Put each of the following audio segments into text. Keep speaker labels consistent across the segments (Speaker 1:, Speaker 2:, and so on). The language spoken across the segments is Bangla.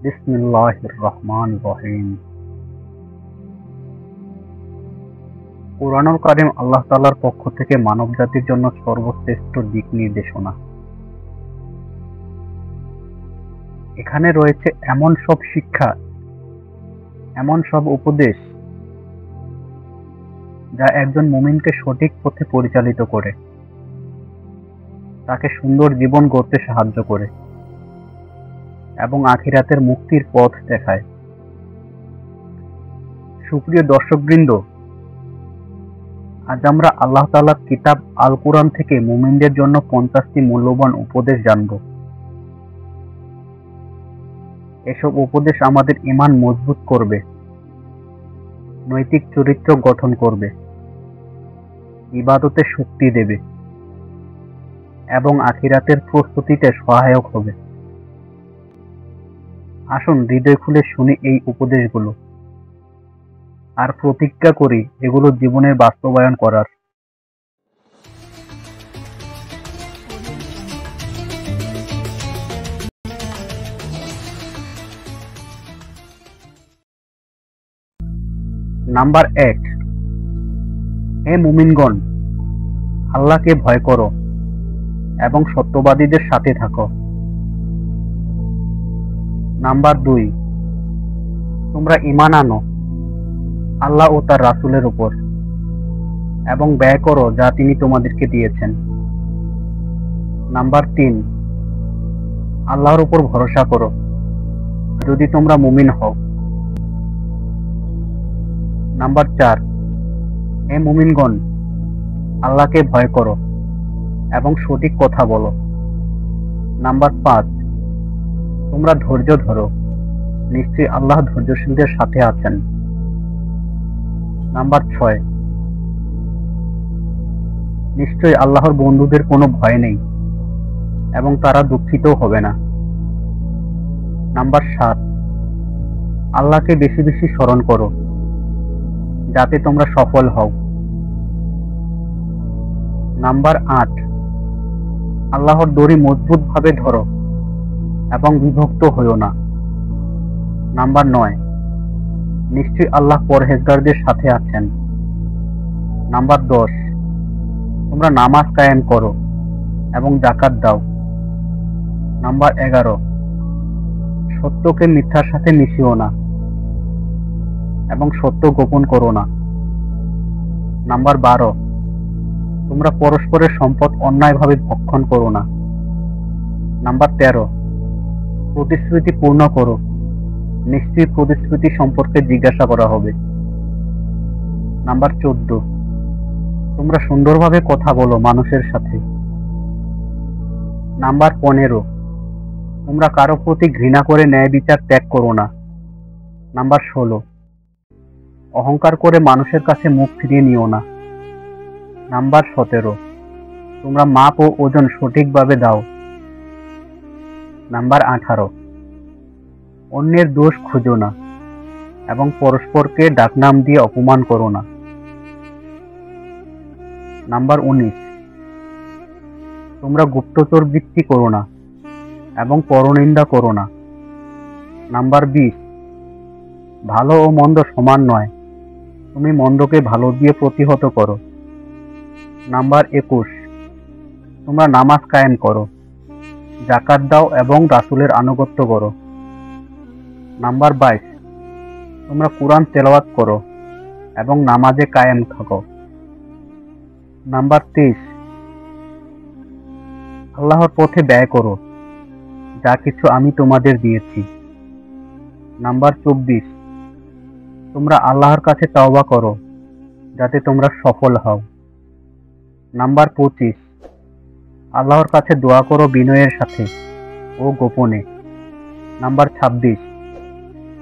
Speaker 1: বিসমিল্লাহির রহমানির রহিম। কুরআনুল কারীম আল্লাহ তাআলার পক্ষ থেকে মানব জাতির জন্য সর্বশ্রেষ্ঠ দিক নির্দেশনা। এখানে রয়েছে এমন সব শিক্ষা, এমন সব উপদেশ যা একজন মুমিনকে সঠিক পথে পরিচালিত করে, তাকে সুন্দর জীবন গড়তে সাহায্য করে এবং আখিরাতের মুক্তির পথ দেখায়। সুপ্রিয় দর্শকবৃন্দ, আজ আমরা আল্লাহ তাআলার কিতাব আল কুরআন থেকে মুমিনদের জন্য 50টি মূল্যবান উপদেশ জানব। এসব উপদেশ আমাদের ঈমান মজবুত করবে, নৈতিক চরিত্র গঠন করবে, ইবাদতে শক্তি দেবে এবং আখিরাতের প্রস্তুতিতে সহায়ক হবে। আসুন হৃদয় খুলে শুনি এই উপদেশগুলো আর প্রতিজ্ঞা করি এগুলো জীবনের বাস্তবায়ন করার। নাম্বার 1, হে মুমিনগণ, আল্লাহকে ভয় করো এবং সত্যবাদীদের সাথে থাকো। নাম্বার 2, তোমরা ঈমান আনো আল্লাহ ও তার রাসূলের উপর এবং ব্যয় করো যা তিনি তোমাদেরকে দিয়েছেন। নাম্বার 3, আল্লাহর উপর ভরসা করো যদি তোমরা মুমিন হও। নাম্বার 4, হে মুমিনগণ, আল্লাহকে ভয় করো এবং সঠিক কথা বলো। নাম্বার 5, তোমরা ধৈর্য ধরো, নিশ্চয়ই আল্লাহ ধৈর্যশীলদের সাথে আছেন। নাম্বার 6, নিশ্চয়ই আল্লাহর বন্ধুদের কোনো ভয় নেই এবং তারা দুঃখিতও হবে না। নাম্বার 7, আল্লাহকে বেশি বেশি স্মরণ করো যাতে তোমরা সফল হও। নাম্বার 8, আল্লাহর দড়ি মজবুতভাবে ধরো এবং বিভক্ত হইও না। নাম্বার 9, নিশ্চয়ই আল্লাহ পরহেজগারদের সাথে আছেন। নাম্বার 10, তোমরা নামাজ কায়েম করো এবং যাকাত দাও। নাম্বার 11, সত্যকে মিথ্যার সাথে মিশিও না এবং সত্য গোপন করো না। নাম্বার 12, তোমরা পরস্পরের সম্পদ অন্যায়ভাবে ভক্ষণ করো না। নাম্বার 13, প্রতিশ্রুতি পূর্ণ করো, নিশ্চয়ই প্রতিশ্রুতি সম্পর্কে জিজ্ঞাসা করা হবে। নাম্বার 14, তোমরা সুন্দরভাবে কথা বলো মানুষের সাথে। নাম্বার 15, তোমরা কারো প্রতি ঘৃণা করে ন্যায় বিচার ত্যাগ করো না। নাম্বার 16, অহংকার করে মানুষের কাছে মুখ ফিরিয়ে নিও না। নাম্বার 17, তোমরা মাপ ও ওজন সঠিকভাবে দাও। নাম্বার 18, অন্যের দোষ খুঁজো না এবং পরস্পরকে ডাকনাম দিয়ে অপমান করো না। নাম্বার 19, তোমরা গুপ্তচর বৃত্তি করো না এবং পরনিন্দা করো না। নাম্বার 20, ভালো ও মন্দ সমান নয়, তুমি মন্দকে ভালো দিয়ে প্রতিহত করো। নাম্বার 21, তোমরা নামাজ কায়েম করো, যাকাত দাও এবং রাসূলের আনুগত্য করো। নাম্বার 22, তোমরা কুরআন তেলাওয়াত করো এবং নামাজে কায়েম থাকো। নাম্বার 23, আল্লাহর পথে ব্যয় করো যা কিছু আমি তোমাদের দিয়েছি। নাম্বার 24, তোমরা আল্লাহর কাছে তওবা করো যাতে তোমরা সফল হও। নাম্বার 25, আল্লাহর কাছে দোয়া করো বিনয়ের সাথে ও গোপনে। নাম্বার 26,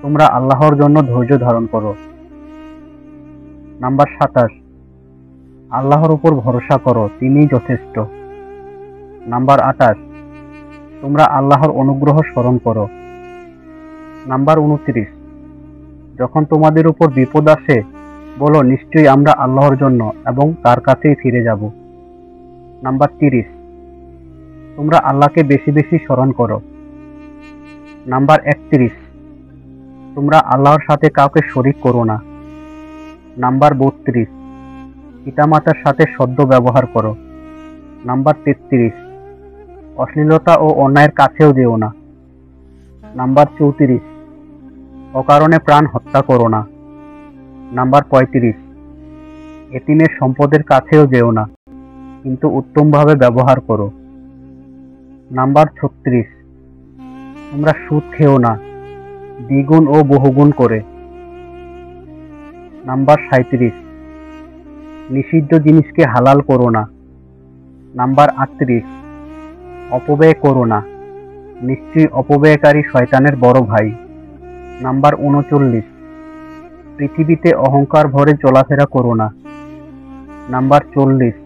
Speaker 1: তোমরা আল্লাহর জন্য ধৈর্য ধারণ করো। নাম্বার 27, আল্লাহর উপর ভরসা করো, তিনিই যথেষ্ট। নাম্বার 28, তোমরা আল্লাহর অনুগ্রহ স্মরণ করো। নাম্বার 29, যখন তোমাদের উপর বিপদ আসে বলো নিশ্চয়ই আমরা আল্লাহর জন্য এবং তার কাছেই ফিরে যাব। নাম্বার 30, তোমরা আল্লাহকে বেশি বেশি স্মরণ করো। নাম্বার 31, তোমরা আল্লাহর সাথে কাউকে শরীক করো না। নাম্বার 32, পিতামাতার সাথে সদ্য ব্যবহার করো। নাম্বার 33, অশ্লীলতা ও অন্যায়ের কাছেও যেও না। নাম্বার 34, অকারণে প্রাণ হত্যা করো না। নাম্বার 35, এতিমের সম্পদের কাছেও যেও না, কিন্তু উত্তমভাবে ব্যবহার করো। নাম্বার 36, তোমরা সুদ খেও না, দ্বিগুণ ও বহুগুণ করে। নাম্বার 37, নিষিদ্ধ জিনিসকে হালাল করো না। নাম্বার 38, অপব্যয় করো না, নিশ্চয়ই অপব্যয়কারী শয়তানের বড় ভাই। নাম্বার 39, পৃথিবীতে অহংকার ভরে চলাফেরা করো না। নাম্বার 40,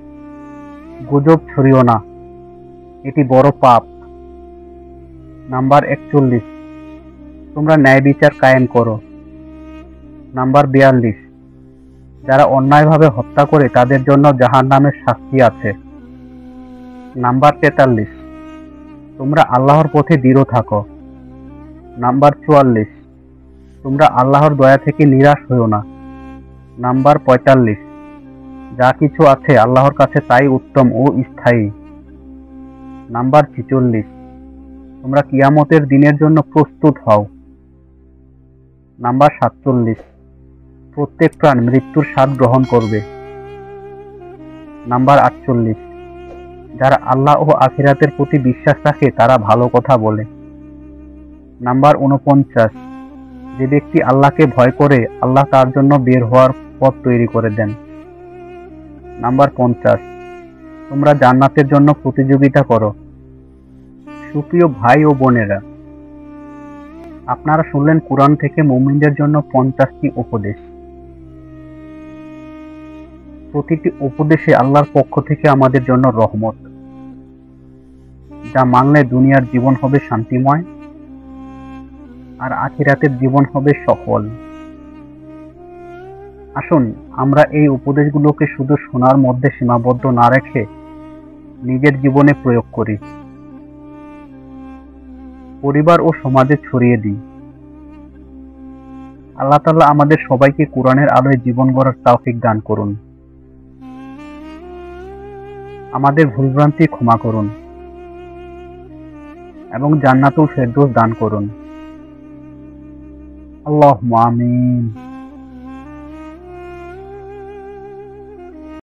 Speaker 1: গুজব ছড়িও না, এটি বড় পাপ। নাম্বার 41, তোমরা ন্যায় বিচার কায়েম করো। নাম্বার 42, যারা অন্যায়ভাবে হত্যা করে তাদের জন্য জাহান্নামের শাস্তি আছে। নাম্বার 43, তোমরা আল্লাহর পথে দৃঢ় থাকো। নাম্বার 44, তোমরা আল্লাহর দয়া থেকে নিরাশ হইও না। নাম্বার 45, যা কিছু আছে আল্লাহর কাছে তাই উত্তম ও স্থায়ী। নাম্বার 46, তোমরা কিয়ামতের দিনের জন্য প্রস্তুত হও। নাম্বার 47, প্রত্যেক প্রাণ মৃত্যুর স্বাদ গ্রহণ করবে। নাম্বার 48, যারা আল্লাহ ও আখিরাতের প্রতি বিশ্বাস রাখে তারা ভালো কথা বলে। নাম্বার 49, যে ব্যক্তি আল্লাহকে ভয় করে আল্লাহ তার জন্য বের হওয়ার পথ তৈরি করে দেন। নাম্বার 50, তোমরা জান্নাতের জন্য প্রতিযোগিতা করো। সুপ্রিয় ভাই ও বোনেরা, আপনারা শুনলেন কুরআন থেকে মুমিনদের জন্য 50টি উপদেশ। প্রতিটি উপদেশে আল্লাহর পক্ষ থেকে আমাদের জন্য রহমত, যা মানলে দুনিয়ার জীবন হবে শান্তিময় আর আখিরাতের জীবন হবে সফল। আসুন আমরা এই উপদেশগুলোকে শুধু শোনার মধ্যে সীমাবদ্ধ না রেখে নিজের জীবনে প্রয়োগ করি, পরিবার ও সমাজে ছড়িয়ে দিই। আল্লাহ তাআলা আমাদের সবাইকে কোরআনের আলোয় জীবন গড়ার তৌফিক দান করুন। আমাদের ভুলভ্রান্তি ক্ষমা করুন এবং জান্নাতুল ফেরদৌস দান করুন। আল্লাহুম্মা আমিন।